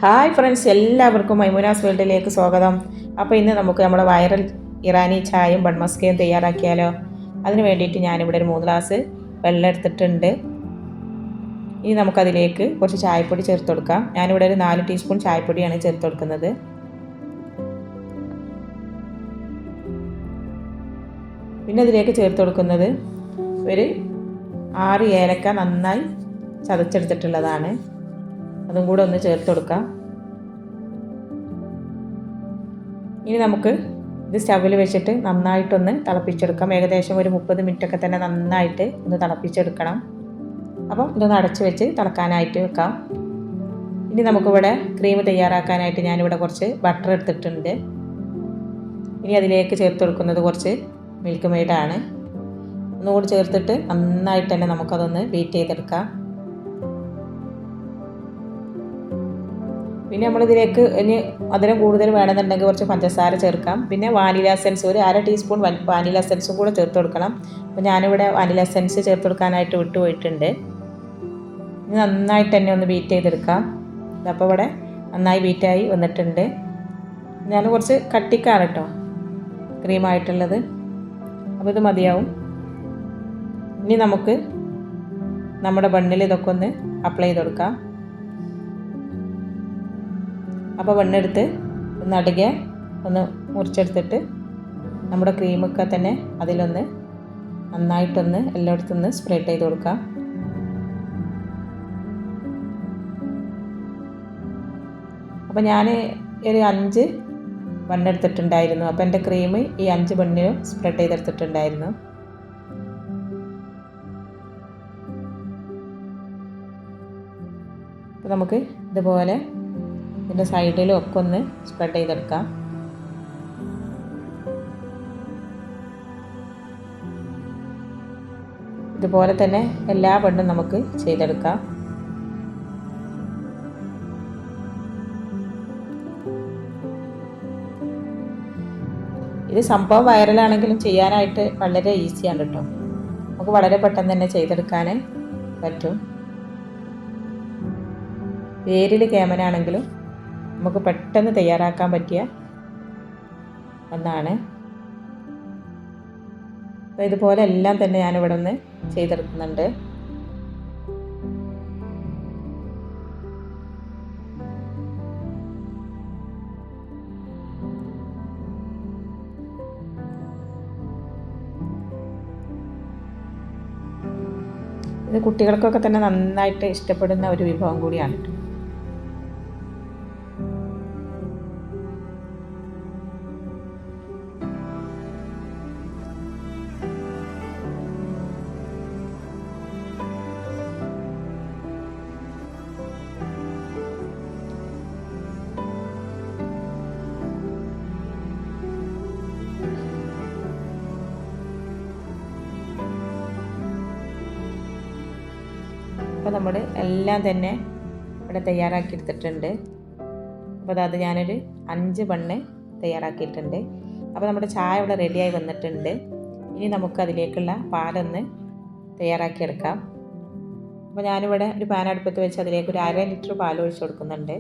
Hi friends, എല്ലാവർക്കും മൈമുനാസ് വേൾഡിലേക്ക് സ്വാഗതം. അപ്പോൾ ഇന്ന് നമുക്ക് നമ്മുടെ വൈറൽ ഇറാനി ചായയും ബൺമസ്കയും തയ്യാറാക്കിയാലോ. അതിന് വേണ്ടിയിട്ട് ഞാനിവിടെ ഒരു 3 ഗ്ലാസ് വെള്ളം എടുത്തിട്ടുണ്ട്. ഇനി നമുക്കതിലേക്ക് കുറച്ച് ചായപ്പൊടി ചേർത്ത് കൊടുക്കാം. ഞാനിവിടെ ഒരു 4 ടീസ്പൂൺ ചായപ്പൊടിയാണ് ചേർത്ത് കൊടുക്കുന്നത്. പിന്നെ അതിലേക്ക് ചേർത്ത് കൊടുക്കുന്നത് ഒരു 6 ഏലക്ക നന്നായി ചതച്ചെടുത്തിട്ടുള്ളതാണ്. അതും കൂടെ ഒന്ന് ചേർത്ത് കൊടുക്കാം. ഇനി നമുക്ക് ഇത് സ്റ്റവിൽ വെച്ചിട്ട് നന്നായിട്ടൊന്ന് തിളപ്പിച്ചെടുക്കാം. ഏകദേശം ഒരു 30 മിനിറ്റൊക്കെ തന്നെ നന്നായിട്ട് ഒന്ന് തിളപ്പിച്ചെടുക്കണം. അപ്പം ഇതൊന്ന് അടച്ചു വെച്ച് തിളക്കാനായിട്ട് വെക്കാം. ഇനി നമുക്കിവിടെ ക്രീം തയ്യാറാക്കാനായിട്ട് ഞാനിവിടെ കുറച്ച് ബട്ടർ എടുത്തിട്ടുണ്ട്. ഇനി അതിലേക്ക് ചേർത്ത് കൊടുക്കുന്നത് കുറച്ച് മിൽക്ക് മെയ്ഡാണ്. ഒന്നുകൂടി ചേർത്തിട്ട് നന്നായിട്ട് തന്നെ നമുക്കതൊന്ന് ബീറ്റ് ചെയ്തെടുക്കാം. പിന്നെ നമ്മളിതിലേക്ക് ഇനി മധുരം കൂടുതൽ വേണമെന്നുണ്ടെങ്കിൽ കുറച്ച് പഞ്ചസാര ചേർക്കാം. പിന്നെ വാനില എസൻസ് ഒരു 1/2 ടീസ്പൂൺ വാനില എസൻസും കൂടെ ചേർത്ത് കൊടുക്കണം. അപ്പോൾ ഞാനിവിടെ വാനില എസൻസ് ചേർത്ത് കൊടുക്കാനായിട്ട് വിട്ടുപോയിട്ടുണ്ട്. ഇനി നന്നായിട്ട് തന്നെ ഒന്ന് ബീറ്റ് ചെയ്തെടുക്കാം. അപ്പോൾ ഇവിടെ നന്നായി ബീറ്റായി വന്നിട്ടുണ്ട്. ഞാൻ കുറച്ച് കട്ടിക്കാണ് കേട്ടോ ക്രീമായിട്ടുള്ളത്. അപ്പോൾ ഇത് മതിയാവും. ഇനി നമുക്ക് നമ്മുടെ ബണ്ണിൽ ഇതൊക്കെ ഒന്ന് അപ്ലൈ ചെയ്ത് കൊടുക്കാം. അപ്പോൾ വെണ്ണെടുത്ത് നടുകെ ഒന്ന് മുറിച്ചെടുത്തിട്ട് നമ്മുടെ ക്രീമൊക്കെ തന്നെ അതിലൊന്ന് നന്നായിട്ടൊന്ന് എല്ലായിടത്തും ഒന്ന് സ്പ്രെഡ് ചെയ്ത് കൊടുക്കാം. അപ്പോൾ ഞാൻ ഒരു 5 ബണ്ണെടുത്തിട്ടുണ്ടായിരുന്നു. അപ്പോൾ എൻ്റെ ക്രീം ഈ 5 ബണ്ണിനും സ്പ്രെഡ് ചെയ്തെടുത്തിട്ടുണ്ടായിരുന്നു. അപ്പോൾ നമുക്ക് ഇതുപോലെ ഇതിൻ്റെ സൈഡിലും ഒക്കെ ഒന്ന് സ്പ്രെഡ് ചെയ്തെടുക്കാം. ഇതുപോലെ തന്നെ എല്ലാ ബണ്ണും നമുക്ക് ചെയ്തെടുക്കാം. ഇത് സംഭവം വൈറലാണെങ്കിലും ചെയ്യാനായിട്ട് വളരെ ഈസിയാണ് കേട്ടോ. നമുക്ക് വളരെ പെട്ടെന്ന് തന്നെ ചെയ്തെടുക്കാൻ പറ്റും. പേരിൽ കേമനാണെങ്കിലും നമുക്ക് പെട്ടെന്ന് തയ്യാറാക്കാൻ പറ്റിയ ഒന്നാണ്. അപ്പോൾ ഇതുപോലെ എല്ലാം തന്നെ ഞാനിവിടെ ഒന്ന് ചെയ്തെടുക്കുന്നുണ്ട്. ഇത് കുട്ടികൾക്കൊക്കെ തന്നെ നന്നായിട്ട് ഇഷ്ടപ്പെടുന്ന ഒരു വിഭവം കൂടിയാണ്. അപ്പോൾ നമ്മൾ എല്ലാം തന്നെ ഇവിടെ തയ്യാറാക്കി എടുത്തിട്ടുണ്ട്. അപ്പോൾ അത് ഞാനൊരു 5 ബണ്ണ് തയ്യാറാക്കിയിട്ടുണ്ട്. അപ്പോൾ നമ്മുടെ ചായ ഇവിടെ റെഡിയായി വന്നിട്ടുണ്ട്. ഇനി നമുക്ക് അതിലേക്കുള്ള പാലൊന്ന് തയ്യാറാക്കിയെടുക്കാം. അപ്പോൾ ഞാനിവിടെ ഒരു പാൻ അടുപ്പത്ത് വെച്ച് അതിലേക്ക് ഒരു 1/2 ലിറ്റർ പാൽ ഒഴിച്ച് കൊടുക്കുന്നുണ്ട്.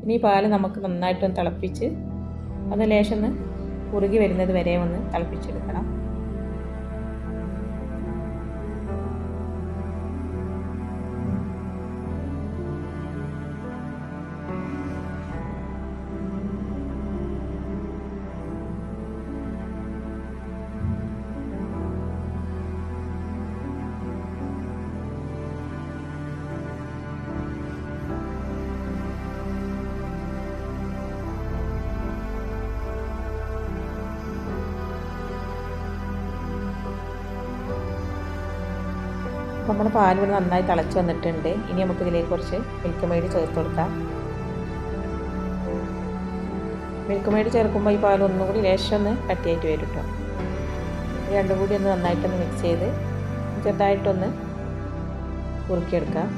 ഇനി ഈ പാൽ നമുക്ക് നന്നായിട്ടൊന്ന് തിളപ്പിച്ച് അത് ലേശം ഒന്ന് കുറുകി വരുന്നത് വരെ ഒന്ന് തിളപ്പിച്ചെടുക്കണം. അപ്പോൾ നമ്മുടെ പാൽ ഇവിടെ നന്നായി തിളച്ച് വന്നിട്ടുണ്ട്. ഇനി നമുക്ക് ഇതിലേക്ക് കുറച്ച് മിൽക്ക് മെയ്ഡ് ചേർത്ത് കൊടുക്കാം. മിൽക്ക് മെയ്ഡ് ചേർക്കുമ്പോൾ ഈ പാൽ ഒന്നുകൂടി ലേശം ഒന്ന് കട്ടിയായിട്ട് വരും കേട്ടോ. രണ്ടും കൂടി ഒന്ന് നന്നായിട്ടൊന്ന് മിക്സ് ചെയ്ത് ചെറുതായിട്ടൊന്ന് കുറുക്കിയെടുക്കാം.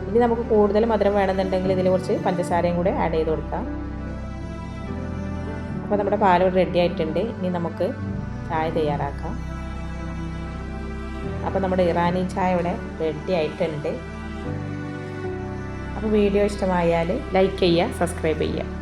ഇനി നമുക്ക് കൂടുതൽ മധുരം വേണമെന്നുണ്ടെങ്കിൽ ഇതിൽ കുറച്ച് പഞ്ചസാരയും കൂടെ ആഡ് ചെയ്ത് കൊടുക്കാം. അപ്പോൾ നമ്മുടെ പാൽ റെഡി ആയിട്ടുണ്ട്. ഇനി നമുക്ക് ചായ തയ്യാറാക്കാം. അപ്പോൾ നമ്മുടെ ഇറാനി ചായ ഇവിടെ റെഡി ആയിട്ടുണ്ട്. അപ്പോൾ വീഡിയോ ഇഷ്ടമായാൽ ലൈക്ക് ചെയ്യുക, സബ്സ്ക്രൈബ് ചെയ്യുക.